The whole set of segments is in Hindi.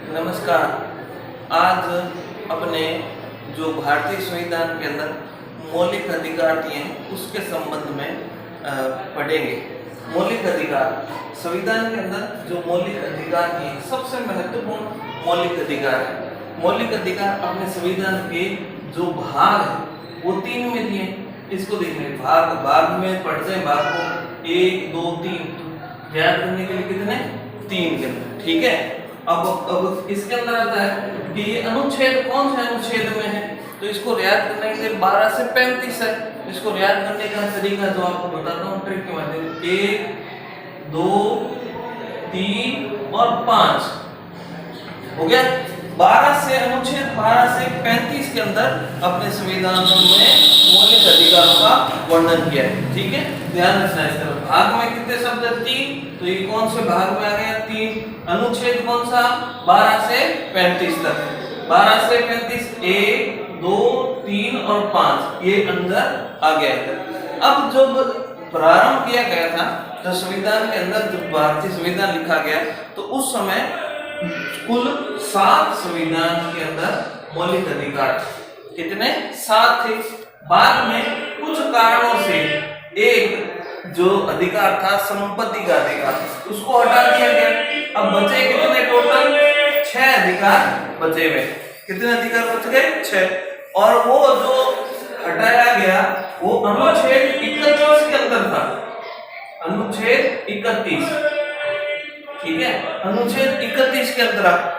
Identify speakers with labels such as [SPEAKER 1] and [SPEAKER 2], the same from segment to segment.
[SPEAKER 1] नमस्कार। आज अपने जो भारतीय संविधान के अंदर मौलिक अधिकार दिए हैं उसके संबंध में पढ़ेंगे। मौलिक अधिकार, संविधान के अंदर जो मौलिक अधिकार दिए हैं सबसे महत्वपूर्ण मौलिक अधिकार है। मौलिक अधिकार अपने संविधान के जो भाग है वो 3 में दिए हैं। इसको देखने भाग भाग में पढ़ते हैं, भाग को 1 2 3 याद करने के लिए कितने 3 के अंदर, ठीक है। अब इसके अंदर आता है कि ये अनुच्छेद कौन से अनुच्छेद में है, तो इसको याद करने के लिए 12 से 35 है। इसको याद करने का तरीका जो आपको बताता हूँ ट्रिक के माध्यम से। 1 2 3 और 5 हो गया। 12 से अनुच्छेद 12 से 35 के अंदर अपने संविधान में मौलिक अधिकारों का वर्णन किया है, ठीक है। ध्यान रखना है। इस भाग में कितने शब्द है 3, तो ये कौन से भाग में आ गया 3। अनुच्छेद कौन सा 12 से 35 तक, 12 से 35 1 2 3 और 5 ये अंदर आ गया है। अब जब प्रारंभ किया गया था तो संविधान के अंदर जब भारतीय संविधान लिखा गया तो उस समय कुल 7 संविधान के अंदर मौलिक अधिकार कितने 7 थे। बाद में कुछ कारणों से एक जो अधिकार था संपत्ति का अधिकार उसको हटा दिया गया। अब बचे कितने टोटल 6 अधिकार बचे हुए। कितने अधिकार बच गए 6। और वो जो हटाया गया वो अनुच्छेद 31 के अंदर था। अनुच्छेद 31, ठीक है। अनुच्छेद 31 के अंदर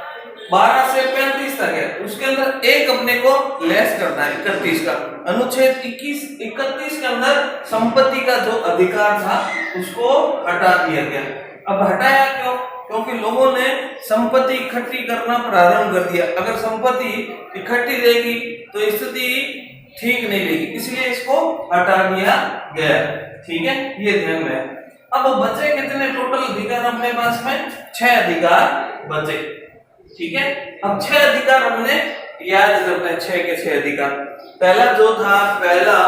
[SPEAKER 1] 12 से 35 तक है, उसके अंदर एक अपने को लेस करना है 31 का। अनुच्छेद 31 के अंदर संपत्ति का जो अधिकार था उसको हटा दिया गया। अब हटाया क्यों? क्योंकि लोगों ने संपत्ति इकट्ठी करना प्रारंभ कर दिया। अगर संपत्ति इकट्ठी रहेगी तो स्थिति ठीक नहीं रहेगी, इसलिए इसको हटा दिया गया, ठीक है। ये ध्यान में। अब बचे कितने टोटल अधिकार अपने पास में 6 अधिकार बचे, ठीक है। अब 6 अधिकार हमने याद करते हैं। 6 के 6 अधिकार, पहला जो था पहला,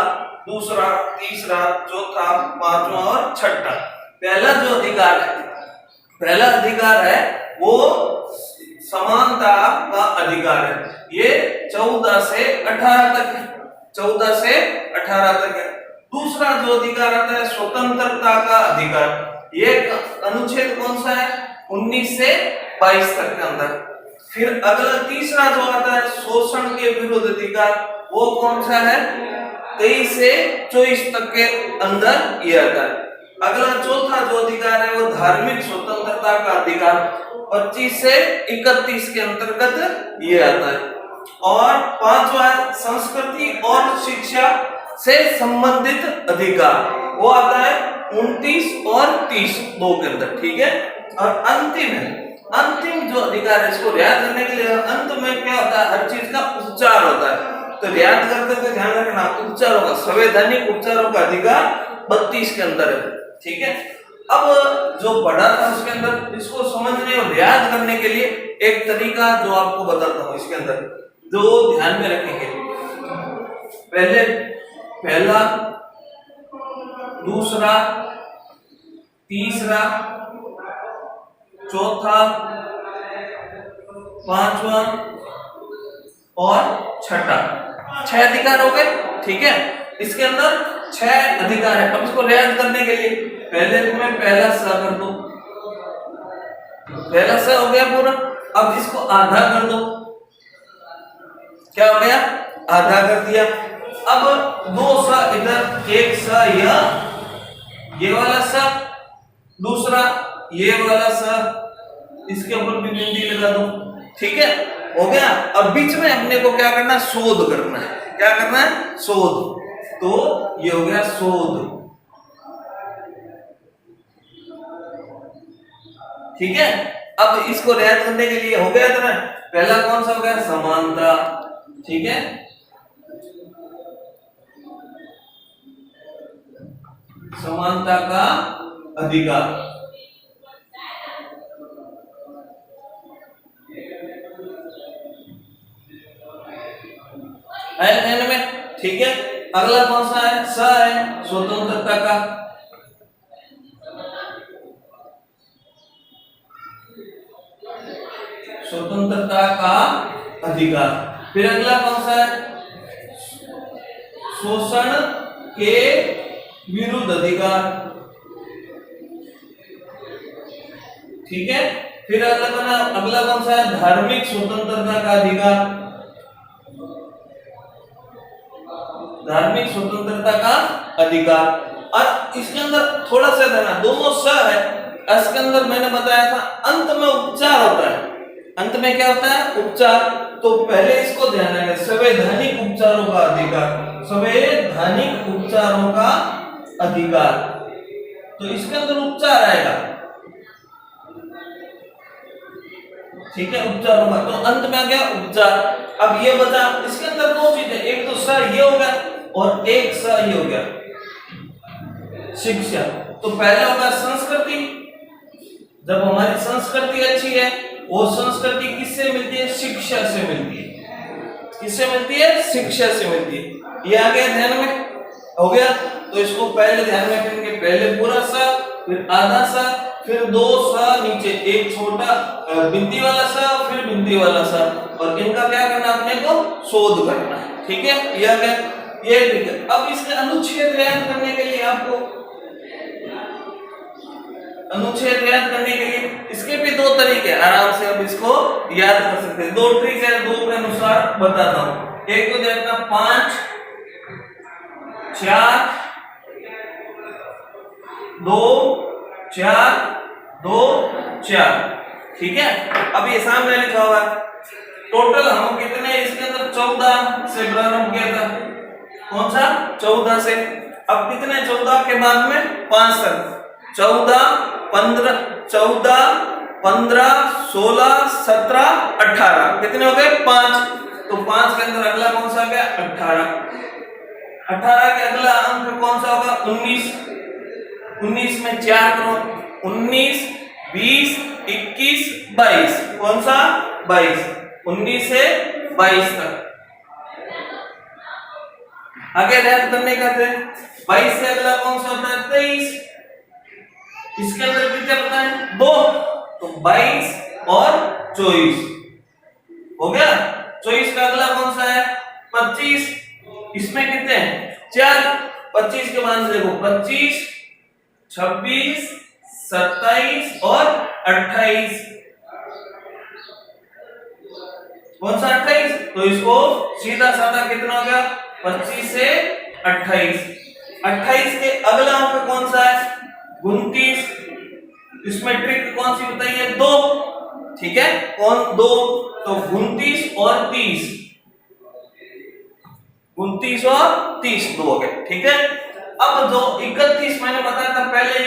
[SPEAKER 1] दूसरा, तीसरा, चौथा, पांचवा और छठा। पहला जो अधिकार है, पहला अधिकार है वो समानता का अधिकार है। ये 14 से 18 तक है, 14 से 18 तक है। दूसरा जो अधिकार आता है स्वतंत्रता का अधिकार, ये अनुच्छेद कौन सा है 19 से 22 तक के अंदर। फिर अगला तीसरा जो आता है शोषण के विरुद्ध अधिकार, वो कौन सा है 23 से 24 तक के अंदर ये आता है। अगला चौथा जो अधिकार है वो धार्मिक स्वतंत्रता का अधिकार 25 से 31 के अंतर्गत ये आता है। और पांचवा संस्कृति और शिक्षा से संबंधित अधिकार, वो आता है 29 और 30 दो के अंदर, ठीक है। और अंतिम जो अधिकार है इसको याद करने के लिए अंत में क्या होता है हर चीज का उपचार होता है, तो याद करते हुए ध्यान रखना उपचारों का, संवैधानिक उपचारों का अधिकार 32 के अंदर है, ठीक है। अब जो पढ़ा था उसके अंदर इसको समझने और याद करने के लिए एक तरीका जो आपको बताता हूं इसके अंदर जो ध्यान में रखेंगे। पहला, दूसरा, तीसरा, चौथा, पांचवा और छठा, 6 अधिकार हो गए, ठीक है। इसके अंदर 6 अधिकार है। अब इसको याद करने के लिए पहले मैं पहला सा कर दो, पहला सा हो गया पूरा। अब इसको आधा कर दो, क्या हो गया आधा कर दिया। अब 2 सा इधर, 1 सा या ये वाला सा, दूसरा ये वाला सा, इसके ऊपर भी बिंदी लगा दो, ठीक है, हो गया। अब बीच में अपने को क्या करना है शोध करना है। क्या करना है शोध, तो ये हो गया शोध, ठीक है। अब इसको याद करने के लिए हो गया था ना, पहला कौन सा हो गया समानता, ठीक है। समानता का अधिकार, एन में, ठीक है। अगला कौन सा है स है स्वतंत्रता का, स्वतंत्रता का अधिकार। फिर अगला कौन सा है? शोषण के विरुद्ध अधिकार। ठीक है। फिर अगला कौन सा है? धार्मिक स्वतंत्रता का अधिकार। धार्मिक स्वतंत्रता का अधिकार। और इसके अंदर थोड़ा सा देना, दोनों स है, इसके अंदर मैंने बताया था अंत में उपचार होता है। अंत में क्या होता है? उपचार। तो पहले इसको ध्यान रखना, संवैधानिक उपचारों का अधिकार। संवैधानिक उपचारों का अधिकार, तो इसके अंदर उपचार आएगा। ठीक है, उपचार होगा, तो अंत में आ गया उपचार। अब ये बचा, इसके अंदर दो चीजें, एक तो स ये हो गया और एक स ये हो गया, शिक्षा। तो पहला होगा संस्कृति। जब हमारी संस्कृति अच्छी है, वो संस्कृति किससे मिलती है? शिक्षा से मिलती है। किससे मिलती है? शिक्षा से मिलती है। ये आ गया ध्यान में, हो गया। तो इसको पहले ध्यान में रखेंगे, पहले पूरा सा, फिर आधा सा, फिर दो सा नीचे, एक छोटा बिंदी वाला सा, फिर बिंदी वाला सा, और इनका क्या करना अपने को? शोध करना है। ठीक है, यह क्या? ये ठीक है। अब इसके अनुच्छेद याद करने के लिए आपको, अनुच्छेद याद करने के लिए इसके भी दो तरीके, आराम से अब इसको याद कर सकते हैं। दो ट्रिक है, दो के अनुसार बताता हूं। एक तो देखना 5 4 2 4 2 4। ठीक है। अब ये सामने लिखा हुआ है। टोटल हम कितने इसके अंदर 14 से प्रारंभ किया था। कौन सा? 14 से। अब कितने 14 के बाद में 5 तक, 14 15 16 17 18, कितने हो गए? 5। तो 5 के अंदर अगला कौन सा आ गया? 18। 18 के अगला अंक कौन सा होगा? 19। 19 में 4 करो, 19 20 21 22। कौन सा? 22। 19 से 22 तक आगे याद करने का थे। 22 से अगला कौन सा होता है? 23। इसके अंदर कितने पता है? 2। तो 22 और 24 हो गया। 24 का अगला कौन सा है? 25। इसमें कितने हैं? 4। 25 के बाद देखो 25 26 27 और 28। कौन सा? 28। तो इसको सीधा साधा कितना हो गया? 25 से 28। 28 के अगला अंक कौन सा है? 29। इसमें ट्रिक कौन सी बताइए? 2। ठीक है, कौन? 2। तो 29 और 30, 29 और 30 2 हो गए। ठीक है। अब जो 31 मैंने बताया था पहले,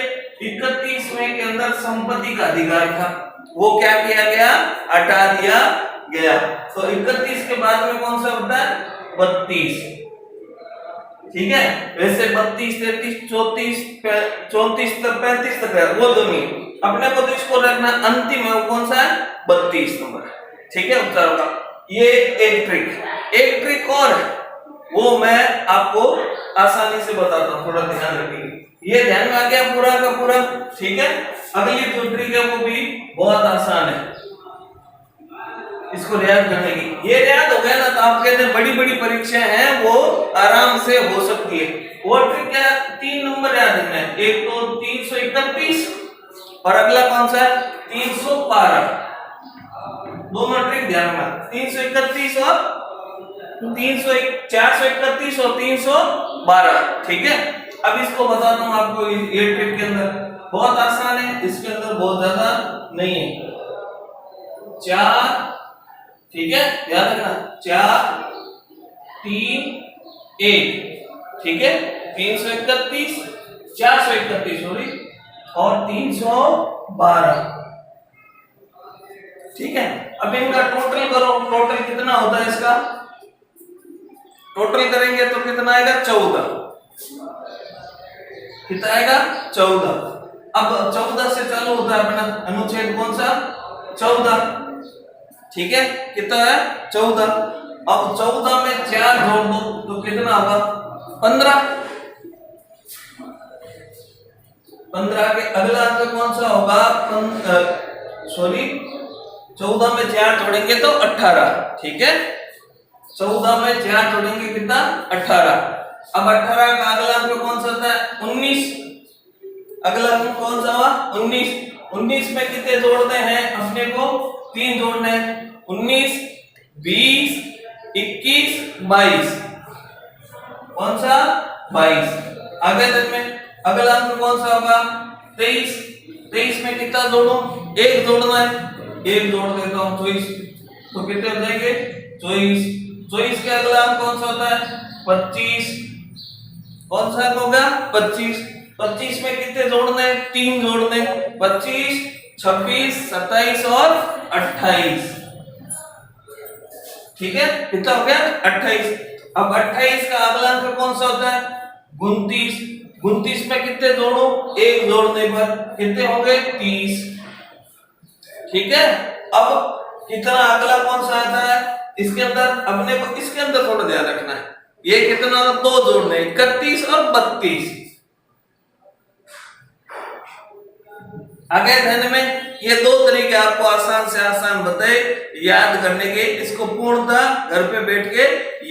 [SPEAKER 1] 31 में के अंदर संपत्ति का अधिकार था, वो क्या किया गया? हटा दिया गया। तो 31 के बाद में कौन सा होता है? 32। ठीक है। वैसे 32 33 34 34 तक 35 तक है, वो तो नहीं, अपने को तो इसको रखना अंतिम है, वो कौन सा है? 32 नंबर। ठीक है, उत्तर का ये एक ट्रिक और है, वो मैं आपको आसानी से बताता हूं, थोड़ा ध्यान रखिए। ये ध्यान में आ गया पूरा का पूरा। ठीक है। अगली जो ट्रिक है वो भी बहुत आसान है, इसको याद करने की। ये याद हो गया ना तो आप कहते हैं बड़ी बड़ी परीक्षाएं हैं वो आराम से हो सकती है। वो ट्रिक क्या है? 3 नंबर याद रखना है। एक तो 331 और अगला कौन सा है? 312। दोनों ट्रिक ध्यान रखना, 331 और 431 और 312। ठीक है। अब इसको बताता हूं आपको, ये ट्रिक के अंदर बहुत आसान है, इसके अंदर बहुत ज्यादा नहीं है। 4, ठीक है, याद रखना, 4 3 1। ठीक है। 331 431 सॉरी और 312। ठीक है। अब इनका टोटल करो, टोटल कितना होता है इसका? टोटल करेंगे तो कितना आएगा? 14। कितना आएगा? 14। अब 14 से चालू होता है अपना अनुच्छेद कौन सा? 14। ठीक है, कितना है? 14। अब 14 में 4 जोड़ दो तो कितना होगा? 15। 15 के अगला अंक कौन सा होगा? सॉरी 14 में 4 जोड़ेंगे तो 18, ठीक है। 14 में 4 जोड़ेंगे कितना? 18। अब 18 का अगला अंक कौन सा होता है? 19। अगला अंक कौन सा हुआ? 19। 19 में कितने जोड़ने हैं अपने को? 3 जोड़ने हैं। 19, 20, 21, 22। कौन सा? 22। आगे दिन में अगला अंक कौन सा होगा? 23। 23 में कितना जोड़ूं? 1 जोड़ना है। 1 जोड़ देता हूं 24, तो कितने हो जाएंगे? 24। 24 के अगला अंक कौन सा होता है? 25। कौन सा अंक होगा? 25। 25 में कितने जोड़ने हैं? 3 जोड़ने। 25, 26, 27 और 28, ठीक है। कितना हो गया? 28। अब 28 का अगला अंक कौन सा होता है? 29। 29 में कितने जोड़ो? 1 जोड़ने पर कितने होंगे? 30, ठीक है। अब कितना अगला कौन सा आता है? इसके अंदर अपने को इसके अंदर थोड़ा ध्यान रखना है। ये कितना? 2 जोड़ने, 31 और 32। आगे ध्यान में ये 2 तरीके आपको आसान से आसान बताए याद करने के। इसको पूर्णतः घर पे बैठ के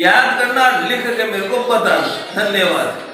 [SPEAKER 1] याद करना, लिख के मेरे को बताना। धन्यवाद।